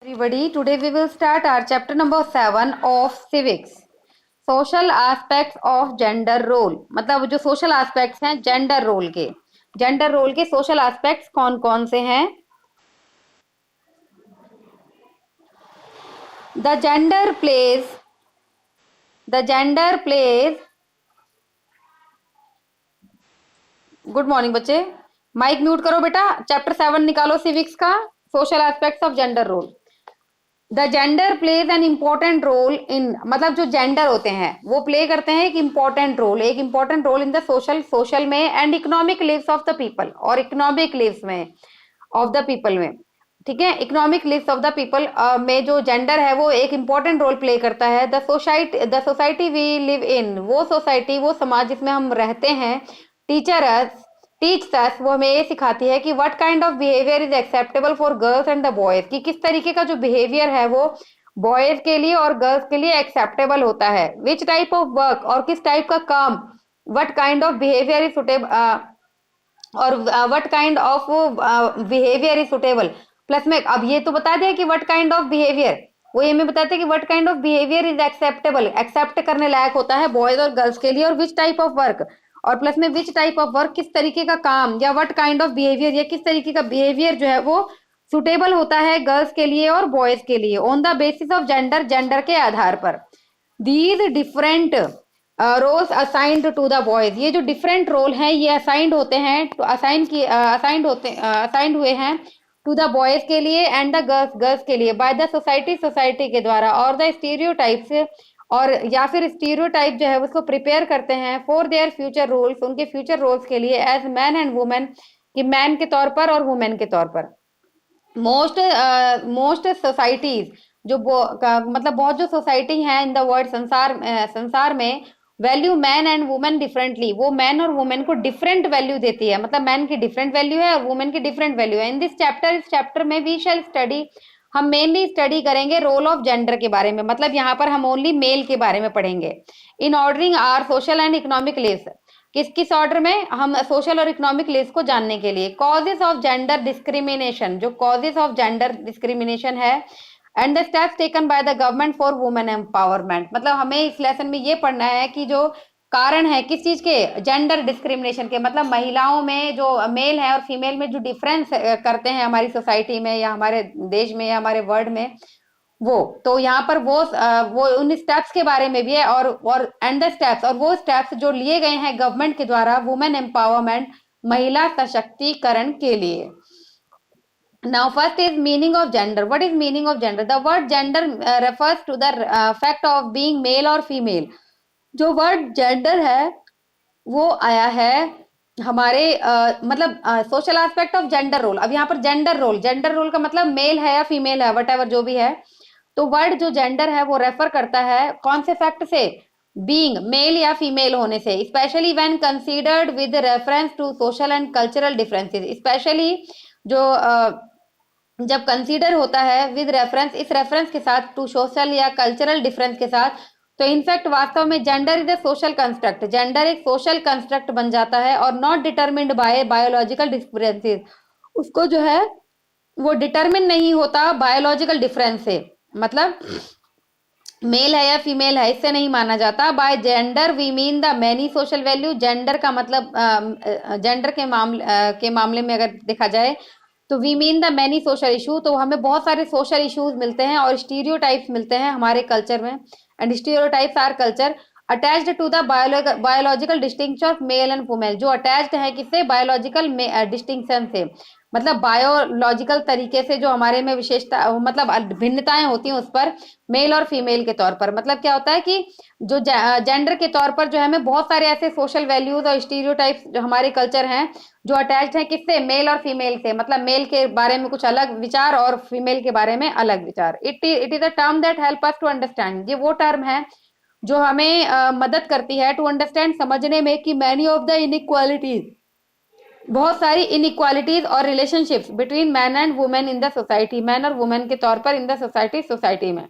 Everybody, today we will start our chapter number 7 of civics. Social aspects of gender role. मतलब जो social aspects हैं gender role के social aspects कौन कौन से हैं? The gender plays good morning बच्चे, माइक म्यूट करो बेटा। चैप्टर 7 निकालो सिविक्स का, social aspects of gender role. The gender plays an important role in, मतलब जो जेंडर होते हैं वो प्ले करते हैं एक important role in the social में and economic lives of the people, और इकोनॉमिक लिव्स में ऑफ द पीपल में, ठीक है। Economic lives of the people में जो जेंडर है वो एक इम्पोर्टेंट रोल प्ले करता है। The society we live in, वो सोसाइटी, वो समाज जिसमें हम रहते हैं, टीच अस, वो हमें ये सिखाती है कि what kind of behaviour is acceptable for girls and the boys, कि किस तरीके का जो बिहेवियर है वो बॉयज के लिए और गर्ल्स के लिए एक्सेप्टेबल होता है। विच टाइप ऑफ वर्क, और किस टाइप का काम, what kind of behaviour is suitable, और what kind of behaviour is suitable. Plus में अब ये तो बता दिया कि व्हाट काइंड ऑफ बिहेवियर, वो ये हमें बताते हैं कि what kind of behaviour is acceptable, accept करने लायक होता है बॉयज और गर्ल्स के लिए, और विच टाइप ऑफ वर्क, और प्लस में विच टाइप ऑफ वर्क, किस तरीके का काम, या व्हाट काइंड ऑफ बिहेवियर, या किस तरीके का बिहेवियर जो है वो सुटेबल होता है गर्ल्स के लिए और बॉयज के लिए, on the basis of gender के आधार पर। These different roles assigned to the boys, ये जो डिफरेंट रोल हैं ये असाइंड हुए हैं टू द बॉयज के लिए एंड द गर्ल्स के लिए, बाय द सोसाइटी के द्वारा, और द स्टीरियोटाइप्स, और या फिर स्टीरियोटाइप जो है उसको प्रिपेयर करते हैं फॉर देयर फ्यूचर रोल्स, उनके फ्यूचर रोल्स के लिए, एज मैन एंड वुमेन, कि मैन के तौर पर और वुमेन के तौर पर। मोस्ट सोसाइटीज, जो मतलब बहुत जो सोसाइटी है इन द वर्ल्ड, संसार में, value man and women differently, वो मैन और वुमेन को डिफरेंट वैल्यू देती है, मतलब मैन की डिफरेंट वैल्यू है और वुमेन की डिफरेंट वैल्यू है। इन दिस चैप्टर, इस चैप्टर में वी शैल स्टडी, हम मेनली स्टडी करेंगे रोल ऑफ जेंडर के बारे में, मतलब यहाँ पर हम ओनली मेल के बारे में पढ़ेंगे। In ordering are social and economic lives, किस ऑर्डर में, हम सोशल और इकोनॉमिक लिव्स को जानने के लिए। कॉजेस ऑफ जेंडर डिस्क्रिमिनेशन, जो कॉजेस ऑफ जेंडर डिस्क्रिमिनेशन है, and the steps taken by the government for women empowerment, मतलब हमें इस लेसन में ये पढ़ना है कि जो कारण है किस चीज के, जेंडर डिस्क्रिमिनेशन के, मतलब महिलाओं में जो मेल है और फीमेल में जो डिफरेंस करते हैं हमारी सोसाइटी में या हमारे देश में या हमारे वर्ल्ड में, वो तो यहाँ पर वो उन स्टेप्स के बारे में भी है, और एंड द स्टेप्स, और वो स्टेप्स जो लिए गए हैं गवर्नमेंट के द्वारा वुमेन एम्पावरमेंट, महिला सशक्तिकरण के लिए। Now first is meaning of gender. What is meaning of gender? The word gender refers to the fact of being male or female. जो वर्ड जेंडर है वो आया है हमारे मतलब social aspect of gender role. अब यहाँ पर जेंडर रोल का मतलब मेल है या फीमेल है, वट एवर जो भी है, तो वर्ड जो जेंडर है वो रेफर करता है कौन से फैक्ट से, बीइंग मेल या फीमेल होने से, specially when considered with reference to social and cultural differences, specially जो जब कंसीडर होता है विद रेफरेंस, इस रेफरेंस के साथ, टू सोशल या कल्चरल डिफरेंस के साथ, तो इनफैक्ट वास्तव में gender is a social construct, gender एक सोशल कंस्ट्रक्ट बन जाता है, और not determined bye biological differences, उसको जो है वो डिटरमिन नहीं होता बायोलॉजिकल डिफरेंस से, मतलब मेल है या फीमेल है इससे नहीं माना जाता। By gender we mean the many social value, gender का मतलब जेंडर के मामले में अगर देखा जाए तो we mean the many social issue, तो हमें बहुत सारे सोशल इश्यूज मिलते हैं और स्टीरियोटाइप्स मिलते हैं हमारे कल्चर में, and stereotypes are culture attached to the biological distinction of male and female, जो अटैच्ड है किससे, बायोलॉजिकल डिस्टिंक्शन से, मतलब बायोलॉजिकल तरीके से जो हमारे में विशेषता, मतलब भिन्नताएं होती हैं उस पर, मेल और फीमेल के तौर पर। मतलब क्या होता है कि जो जेंडर के तौर पर जो है हमें बहुत सारे ऐसे सोशल वैल्यूज और स्टीरियोटाइप्स जो हमारे कल्चर हैं जो अटैच्ड हैं किससे, मेल और फीमेल से, मतलब मेल के बारे में कुछ अलग विचार और फीमेल के बारे में अलग विचार। It is a term that help us to understand, ये वो टर्म है जो हमें मदद करती है टू अंडरस्टैंड, समझने में, कि मैनी ऑफ द इनइक्वालिटीज, बहुत सारी इनइक्वालिटीज और relationships between man and women in the society, man और वुमेन के तौर पर इन द सोसाइटी में।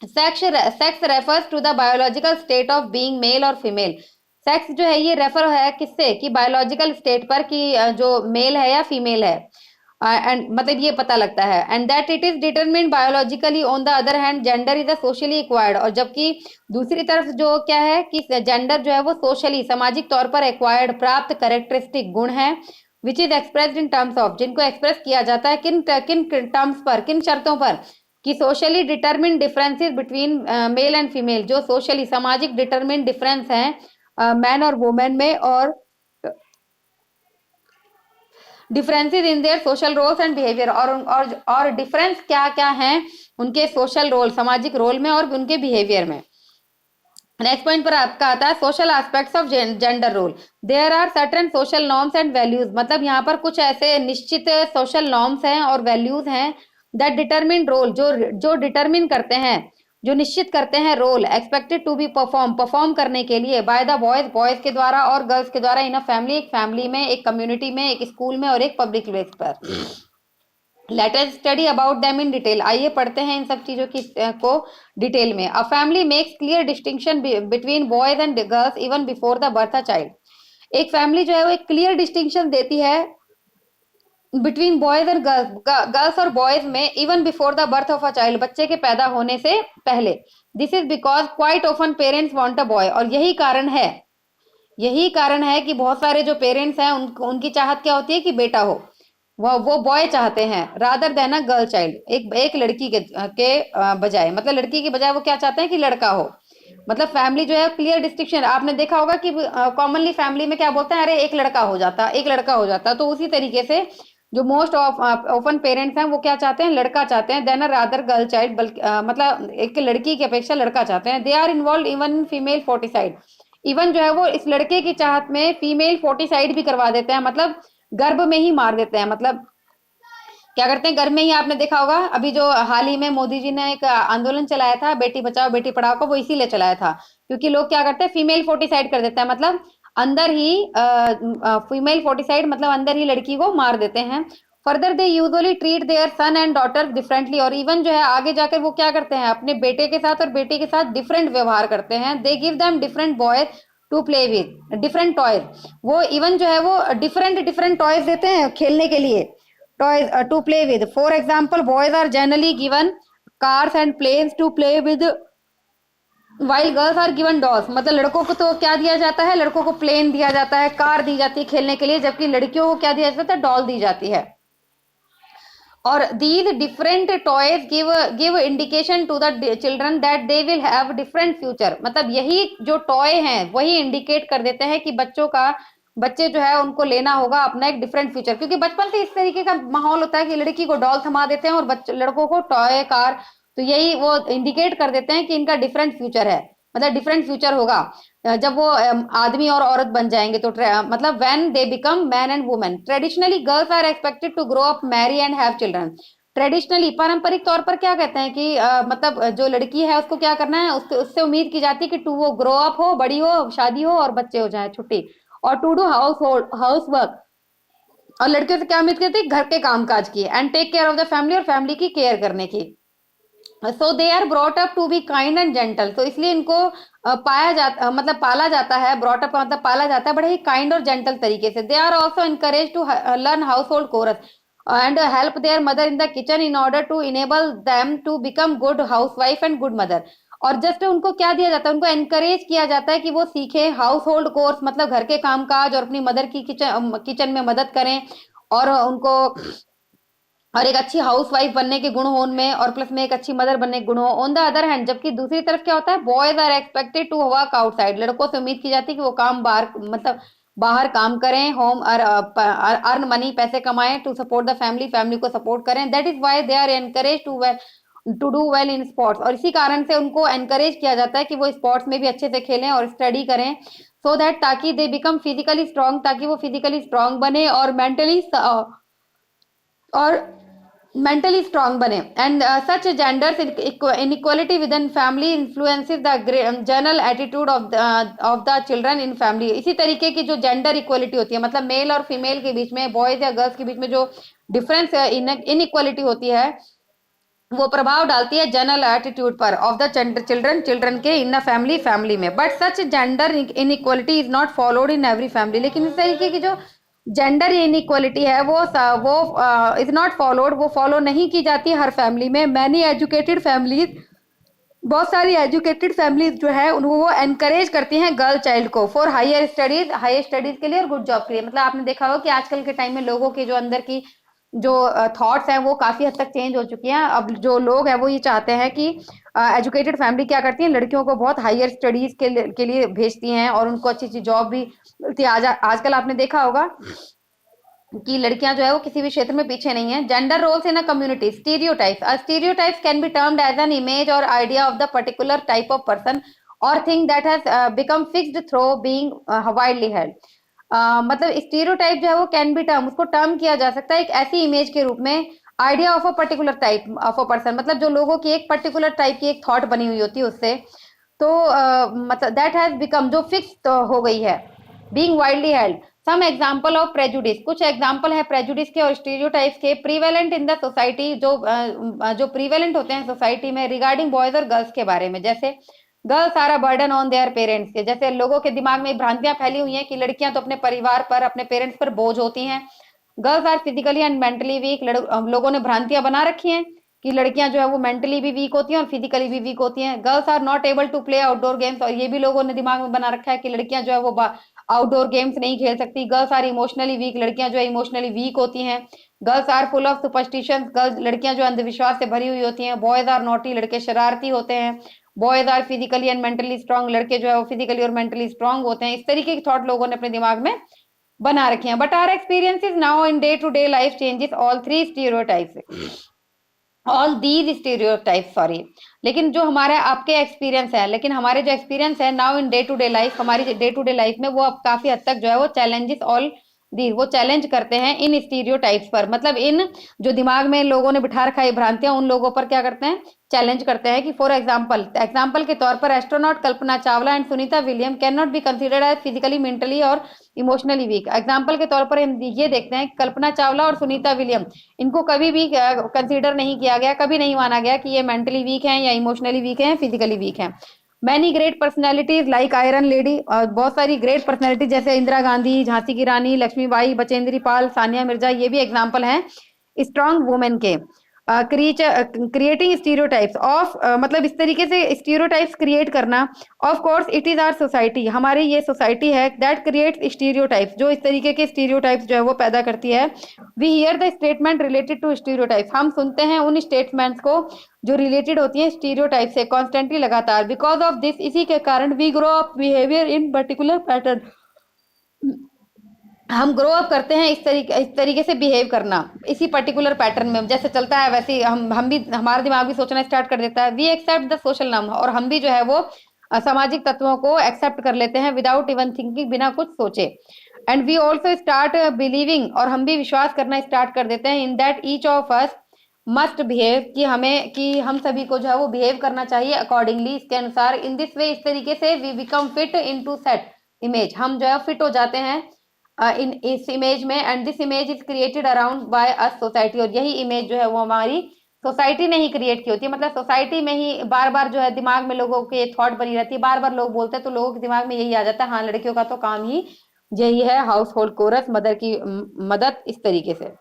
Sex refers to the biological state of being male और फीमेल, सेक्स जो है ये रेफर है किससे, कि बायोलॉजिकल स्टेट पर, कि जो मेल है या फीमेल है। एंड मतलब ये पता लगता है। And that it is determined biologically, on the other hand gender is a socially acquired, और जबकि दूसरी तरफ जो क्या है कि जेंडर जो है वो सोशली सामाजिक तौर पर एक्वायर्ड प्राप्त कैरेक्टरिस्टिक गुण है, which is expressed in terms of, जिनको एक्सप्रेस किया जाता है किन किन टर्म्स पर, किन शर्तों पर, कि socially determined differences between male and female, जो सोशली सामाजिक डिटरमिन्ड डिफरेंस हैं मैन और वुमेन में, differences in their social roles and behaviour, और डिफरेंस क्या क्या हैं उनके सोशल रोल सामाजिक रोल में और उनके बिहेवियर में। नेक्स्ट पॉइंट पर आपका आता है social aspects of gender role. There are certain social norms and values, मतलब यहाँ पर कुछ ऐसे निश्चित सोशल नॉर्म्स हैं और वैल्यूज हैं दैट डिटरमिन रोल, जो डिटरमिन करते हैं, जो निश्चित करते हैं role expected to be perform करने के लिए बाय द बॉयज के द्वारा और गर्ल्स के द्वारा इन अ फैमिली, एक फैमिली में, एक कम्युनिटी में, एक स्कूल में और एक पब्लिक प्लेस पर। Let us study about them in detail, आइए पढ़ते हैं इन सब चीजों की को डिटेल में। A family makes clear distinction between boys and girls even before the birth a child, एक फैमिली जो है वो एक क्लियर डिस्टिंक्शन देती है बिटवीन बॉयज एंड गर्ल्स और बॉयज में, even before the birth of a child, बच्चे के पैदा होने से पहले। This is because quite often parents want a boy, और यही कारण है कि बहुत सारे जो पेरेंट्स हैं उनकी चाहत क्या होती है कि बेटा हो, वो बॉय चाहते हैं rather than a girl child, एक लड़की के बजाय, मतलब लड़की के बजाय वो क्या चाहते हैं कि लड़का हो। मतलब फैमिली जो है क्लियर डिस्टिंक्शन, आपने देखा होगा कि कॉमनली फैमिली में क्या बोलते हैं, अरे एक लड़का हो जाता, तो उसी तरीके से जो मोस्ट ऑफन पेरेंट्स हैं वो क्या चाहते हैं, लड़का चाहते हैं then a rather girl child, बल्कि मतलब एक लड़की की अपेक्षा लड़का चाहते हैं। They are involve even female foeticide, even जो है वो इस लड़के की चाहत में फीमेल फोर्टिसाइड भी करवा देते हैं, मतलब गर्भ में ही मार देते हैं। मतलब क्या करते हैं, गर्भ में ही, आपने देखा होगा अभी जो हाल ही में मोदी जी ने एक आंदोलन चलाया था बेटी बचाओ बेटी पढ़ाओ का, वो इसीलिए चलाया था क्योंकि लोग क्या करते हैं फीमेल फोर्टिसाइड कर देते हैं, मतलब अंदर ही फीमेल फोर्टिसाइड, मतलब अंदर ही लड़की को मार देते हैं। Further they usually treat their son and daughter differently, और इवन जो है आगे जाकर वो क्या करते हैं अपने बेटे के साथ और बेटी के साथ डिफरेंट व्यवहार करते हैं। They give them different boys to play with different toys, वो इवन जो है वो डिफरेंट टॉयज देते हैं खेलने के लिए, toys to play with. For example boys are generally given cars and planes to play with, while girls are given dolls, मतलब लड़कों को तो क्या दिया जाता है, लड़कों को प्लेन दिया जाता है, कार दी जाती है खेलने के लिए, जबकि लड़कियों को क्या दिया जाता है, डॉल दी जाती है। और these different toys give indication to the children that they will have different future, मतलब यही जो टॉय हैं वही इंडिकेट कर देते हैं कि बच्चे जो है उनको लेना होगा अपना एक डिफरेंट फ्यूचर, क्योंकि बचपन से इस तरीके का माहौल होता है कि लड़की को डॉल थमा देते हैं और लड़कों को टॉय कार, तो यही वो इंडिकेट कर देते हैं कि इनका डिफरेंट फ्यूचर है, मतलब डिफरेंट फ्यूचर होगा जब वो आदमी और औरत बन जाएंगे, तो मतलब when they become man and women. Traditionally girls are expected to grow up marry and have children, traditionally पारंपरिक तौर पर क्या कहते हैं कि मतलब जो लड़की है उसको क्या करना है, उससे उम्मीद की जाती है कि टू वो ग्रो अप हो, बड़ी हो, शादी हो और बच्चे हो जाए, छुट्टी, और टू डू हाउस वर्क, और लड़कियों से क्या उम्मीद करती है, घर के कामकाज की, and take care of the family, और फैमिली की केयर करने की। So they are brought up to be kind and gentle, तो इसलिए इनको मतलब पाला जाता है, ब्रॉट अप का मतलब पाला जाता है बड़े ही काइंड और जेंटल तरीके से। They are also encourage to learn household chores and help their mother in the kitchen in order to enable them to become good housewife and good mother, और just उनको क्या दिया जाता है, उनको encourage किया जाता है कि वो सीखे हाउस होल्ड कोर्स, मतलब घर के कामकाज, और अपनी मदर की किचन में मदद करें, और उनको और एक अच्छी हाउस वाइफ बनने के गुण हो उनमें, और प्लस में एक अच्छी मदर बनने के गुण हो। ऑन द अदर हैंड, जबकि दूसरी तरफ क्या होता है, boys are expected to work outside, लड़कों से उम्मीद की जाती है कि वो काम बाहर, मतलब बाहर काम करें, होम अर्न मनी, पैसे कमाएं, to support the family, family को सपोर्ट करें। That is why they are encourage to do well in sports, और इसी कारण से उनको एनकरेज किया जाता है कि वो स्पोर्ट्स में भी अच्छे से खेलें और स्टडी करें, सो दैट ताकि दे बिकम फिजिकली स्ट्रांग, ताकि वो फिजिकली स्ट्रांग बने और मेंटली स्ट्रांग बने। And such genders inequality with in family influences the general attitude of the children in family, इसी तरीके की जो जेंडर इक्वालिटी होती है, मतलब मेल और फीमेल के बीच में, बॉयज या गर्ल्स के बीच में जो डिफरेंस इनइक्वालिटी होती है, वो प्रभाव डालती है जनरल एटीट्यूड पर ऑफ द चिल्ड्रन के इन फैमिली में। But such gender inequality is not followed in every family, लेकिन इस तरीके की जो जेंडर इनइक्वालिटी है वो इज नॉट फॉलोड, वो फॉलो नहीं की जाती हर फैमिली में। मैनी एजुकेटेड फैमिलीज, बहुत सारी एजुकेटेड फैमिलीज जो है उनको वो एनकरेज करती हैं गर्ल चाइल्ड को फॉर हायर स्टडीज के लिए और गुड जॉब के लिए। मतलब आपने देखा होगा कि आजकल के टाइम में लोगों के जो अंदर की जो थॉट्स हैं वो काफी हद तक चेंज हो चुकी हैं। अब जो लोग हैं वो ये चाहते हैं कि एजुकेटेड फैमिली क्या करती है, लड़कियों को बहुत हायर स्टडीज के लिए भेजती हैं और उनको अच्छी अच्छी जॉब भी मिलती है। आजकल आपने देखा होगा कि लड़कियां जो है वो किसी भी क्षेत्र में पीछे नहीं है। Gender roles in a community, stereotypes can be termed as an image और idea of the particular type of person और thing that has become fixed through being widely held. मतलब स्टीरियोटाइप जो है वो कैन बी टर्म, उसको term किया जा सकता है एक ऐसी इमेज के रूप में, idea of a particular type of a person, मतलब जो लोगों की एक पर्टिकुलर टाइप की एक थॉट बनी हुई होती है उससे। तो मतलब दैट हैज बिकम, जो फिक्स हो गई है, being widely held. Some example of prejudice, कुछ एग्जाम्पल है प्रेजुडिस के और स्टीरियोटाइप्स के प्रीवेलेंट इन द सोसाइटी, जो प्रीवेलेंट होते हैं सोसाइटी में रिगार्डिंग बॉयज और गर्ल्स के बारे में। जैसे girls are a burden on their parents के, जैसे लोगों के दिमाग में भ्रांतियां फैली हुई हैं कि लड़कियां तो अपने परिवार पर, अपने पेरेंट्स पर बोझ होती हैं। Girls are physically and mentally weak, लोगों ने भ्रांतियां बना रखी हैं कि लड़कियां जो है वो मेंटली भी वीक होती हैं और फिजिकली भी वीक होती हैं। Girls are not able to play outdoor games, और ये भी लोगों ने दिमाग में बना रखा है कि लड़कियां जो है वो आउटडोर गेम्स नहीं खेल सकती। गर्ल्स आर इमोशनली वीक, लड़कियां जो है इमोशनली वीक होती हैं। Girls are full of superstitions, girls लड़कियां जो अंधविश्वास से भरी हुई होती हैं। बॉयज आर नॉटी, लड़के शरारती होते हैं। Boys are physically and mentally strong, लड़के जो है वो फिजिकली और मेंटली स्ट्रांग होते हैं। इस तरीके की थॉट लोगों ने अपने दिमाग में बना रखे हैं। But are experiences now in day to day life changes all these stereotype, sorry. लेकिन जो हमारा आपके एक्सपीरियंस है, लेकिन हमारे जो एक्सपीरियंस है now in day to day life, हमारी डे टू डे लाइफ में, वो अब काफी हद तक जो है वो चैलेंजेस ऑल दी, वो चैलेंज करते हैं इन स्टीरियोटाइप्स पर। मतलब इन जो दिमाग में लोगों ने बिठा रखा है भ्रांतियां, उन लोगों पर क्या करते हैं, चैलेंज करते हैं। कि फॉर एग्जाम्पल के तौर पर astronaut Kalpana Chawla and Sunita William can not be considered as physically, mentally और इमोशनली वीक। एग्जाम्पल के तौर पर हम ये देखते हैं कल्पना चावला और सुनीता विलियम, इनको कभी भी कंसीडर नहीं किया गया, कभी नहीं माना गया कि ये मेंटली वीक हैं या इमोशनली वीक हैं, फिजिकली वीक हैं। Many great personalities like iron lady, और बहुत सारी ग्रेट पर्सनैलिटी जैसे इंदिरा गांधी, झांसी की रानी लक्ष्मीबाई, बचेंद्री पाल, सानिया मिर्जा, ये भी एग्जाम्पल हैं स्ट्रांग वुमेन के। क्रिएटिंग स्टीरियोटाइप्स ऑफ, मतलब इस तरीके से स्टीरियोटाइप्स क्रिएट करना। Of course it is our society, हमारी ये सोसाइटी है दैट क्रिएट्स स्टीरियोटाइप्स, जो इस तरीके के स्टीरियोटाइप्स जो है वो पैदा करती है। We hear the statement related to stereotypes, हम सुनते हैं उन स्टेटमेंट्स को जो रिलेटेड होती है स्टीरियोटाइप से कॉन्स्टेंटली, लगातार। बिकॉज ऑफ दिस, इसी के कारण we grow up behaviour in particular pattern, हम ग्रो अप करते हैं इस तरीके से बिहेव करना, इसी पर्टिकुलर पैटर्न में जैसे चलता है वैसे ही हम भी, हमारा दिमाग भी सोचना स्टार्ट कर देता है। We accept the social norm, और हम भी जो है वो सामाजिक तत्वों को एक्सेप्ट कर लेते हैं विदाउट इवन थिंकिंग, बिना कुछ सोचे। And we also start believing, और हम भी विश्वास करना स्टार्ट कर देते हैं in that each of us must behave, कि हम सभी को जो है वो बिहेव करना चाहिए अकॉर्डिंगली, इसके अनुसार। इन दिस वे, इस तरीके से we become fit in to set image, हम जो है फिट हो जाते हैं इन इस इमेज में। And this image is created around by us society, और यही इमेज जो है वो हमारी सोसाइटी ने ही क्रिएट की होती है। मतलब सोसाइटी में ही बार बार जो है दिमाग में लोगों के थॉट बनी रहती है, बार बार लोग बोलते हैं तो लोगों के दिमाग में यही आ जाता है, हाँ लड़कियों का तो काम ही यही है, हाउस होल्ड कोरस, मदर की मदद, इस तरीके से।